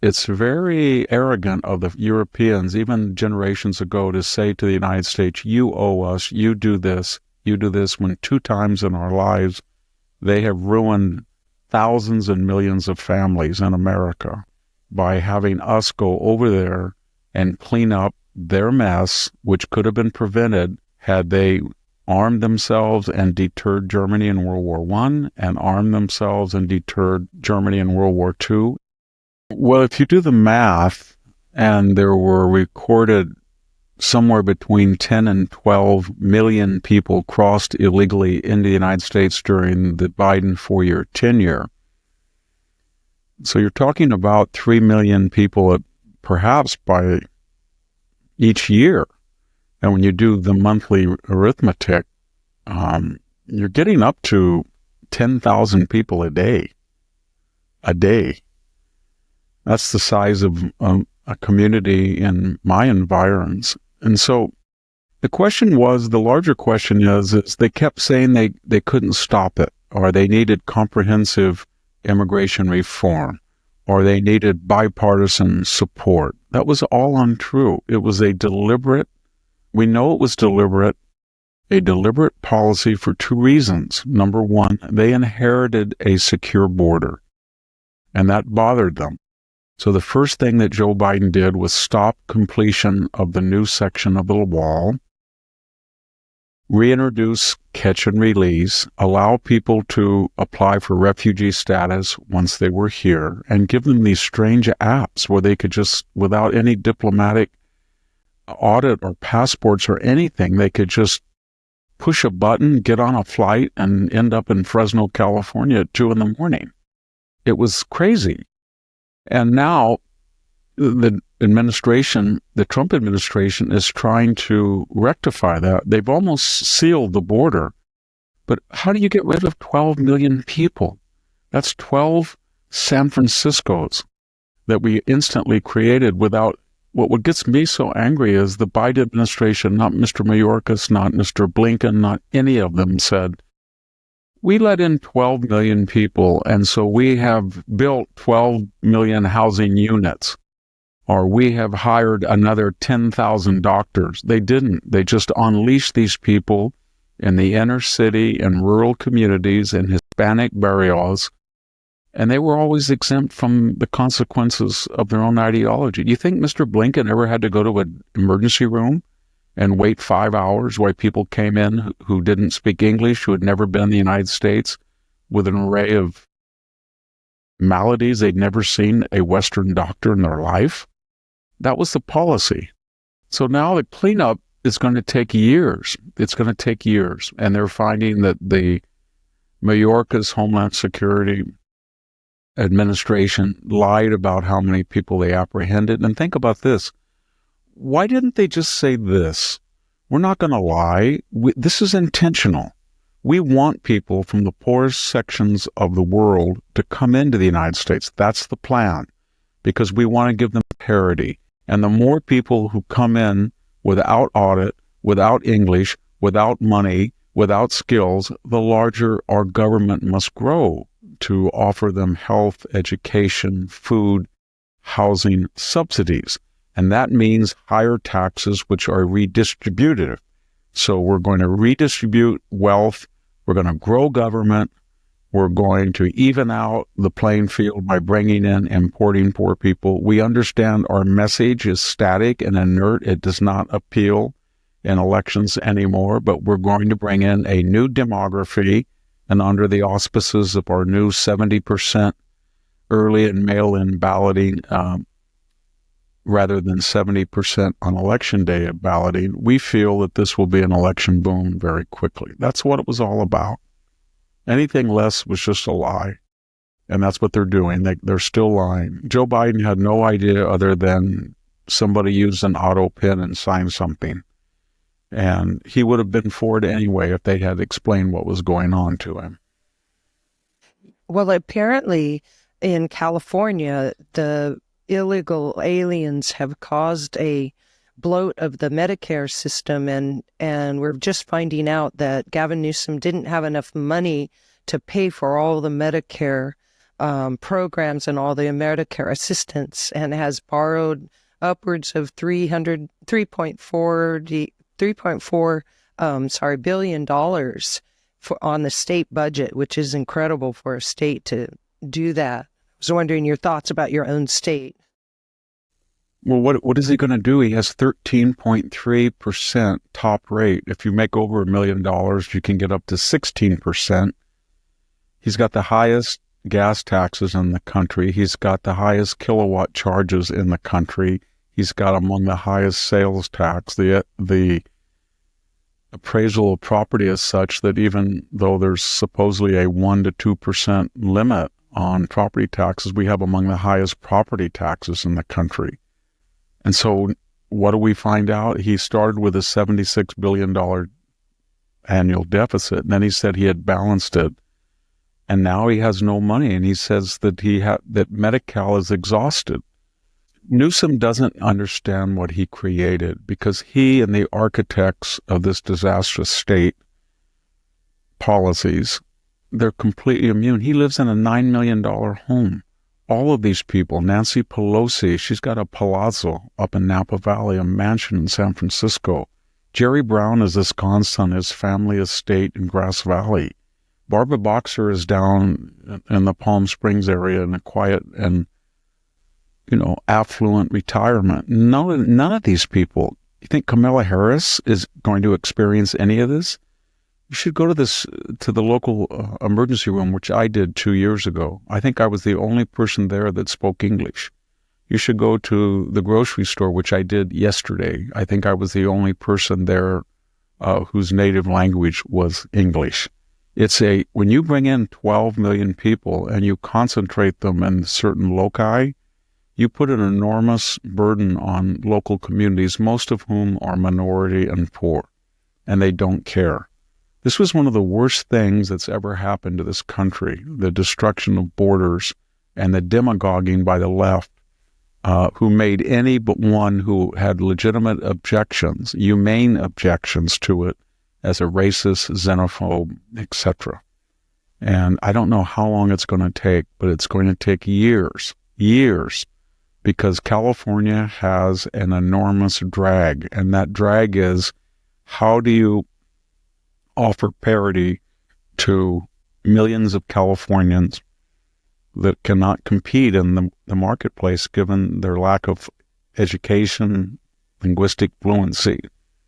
it's very arrogant of the Europeans, even generations ago, to say to the United States, you owe us, you do this, when 2 times in our lives they have ruined thousands and millions of families in America by having us go over there and clean up their mess, which could have been prevented had they armed themselves and deterred Germany in World War I and armed themselves and deterred Germany in World War II. Well, if you do the math, and there were recorded somewhere between 10 and 12 million people crossed illegally into the United States during the Biden 4-year tenure. So you're talking about 3 million people perhaps by each year. And when you do the monthly arithmetic, you're getting up to 10,000 people a day. That's the size of a community in my environs. And so the larger question is they kept saying they couldn't stop it, or they needed comprehensive immigration reform, or they needed bipartisan support. That was all untrue. It was a deliberate policy for 2 reasons. Number one, they inherited a secure border, and that bothered them. So the first thing that Joe Biden did was stop completion of the new section of the wall, reintroduce catch and release, allow people to apply for refugee status once they were here, and give them these strange apps where they could just, without any diplomatic audit or passports or anything, they could just push a button, get on a flight, and end up in Fresno, California at 2 a.m. It was crazy. And now the Trump administration is trying to rectify that. They've almost sealed the border. But how do you get rid of 12 million people? That's 12 San Franciscos that we instantly created without. What gets me so angry is the Biden administration, not Mr. Mayorkas, not Mr. Blinken, not any of them said, we let in 12 million people, and so we have built 12 million housing units, or we have hired another 10,000 doctors. They didn't. They just unleashed these people in the inner city and rural communities and Hispanic barrios, and they were always exempt from the consequences of their own ideology. Do you think Mr. Blinken ever had to go to an emergency room and wait 5 hours while people came in who didn't speak English, who had never been in the United States, with an array of maladies they'd never seen a Western doctor in their life? That was the policy. So now the cleanup is going to take years. It's going to take years. And they're finding that the Mayorkas Homeland Security administration lied about how many people they apprehended. And think about this. Why didn't they just say this? We're not going to lie. This is intentional. We want people from the poorest sections of the world to come into the United States. That's the plan, because we want to give them parity. And the more people who come in without audit, without English, without money, without skills, the larger our government must grow to offer them health, education, food, housing, subsidies. And that means higher taxes, which are redistributive. So we're going to redistribute wealth. We're going to grow government. We're going to even out the playing field by bringing in, importing poor people. We understand our message is static and inert. It does not appeal in elections anymore, but we're going to bring in a new demography, and under the auspices of our new 70% early and mail-in balloting, rather than 70% on election day balloting, we feel that this will be an election boom very quickly. That's what it was all about. Anything less was just a lie. And that's what they're doing. They're still lying. Joe Biden had no idea other than somebody used an auto pen and signed something. And he would have been for it anyway if they had explained what was going on to him. Well, apparently in California, the illegal aliens have caused a bloat of the Medicare system, and we're just finding out that Gavin Newsom didn't have enough money to pay for all the Medicare programs and all the Medicare assistance, and has borrowed upwards of $3.4 billion on the state budget, which is incredible for a state to do that. I was wondering your thoughts about your own state. Well, what is he going to do? He has 13.3% top rate. If you make over $1 million, you can get up to 16%. He's got the highest gas taxes in the country. He's got the highest kilowatt charges in the country. He's got among the highest sales tax. The appraisal of property is such that even though there's supposedly a 1 to 2% limit on property taxes, we have among the highest property taxes in the country. And so what do we find out? He started with a $76 billion annual deficit, and then he said he had balanced it. And now he has no money, and he says that that Medi-Cal is exhausted. Newsom doesn't understand what he created, because he and the architects of this disastrous state policies, they're completely immune. He lives in a $9 million home. All of these people, Nancy Pelosi, she's got a palazzo up in Napa Valley, a mansion in San Francisco. Jerry Brown is ensconced on his family estate in Grass Valley. Barbara Boxer is down in the Palm Springs area in a quiet and, affluent retirement. None of these people. You think Kamala Harris is going to experience any of this? You should go to the local emergency room, which I did 2 years ago. I think I was the only person there that spoke English. You should go to the grocery store, which I did yesterday. I think I was the only person there whose native language was English. When you bring in 12 million people and you concentrate them in certain loci, you put an enormous burden on local communities, most of whom are minority and poor, and they don't care. This was one of the worst things that's ever happened to this country, the destruction of borders and the demagoguing by the left, who made any but one who had legitimate objections, humane objections to it, as a racist, xenophobe, etc. And I don't know how long it's going to take, but it's going to take years, because California has an enormous drag. And that drag is, how do you offer parity to millions of Californians that cannot compete in the marketplace given their lack of education, linguistic fluency?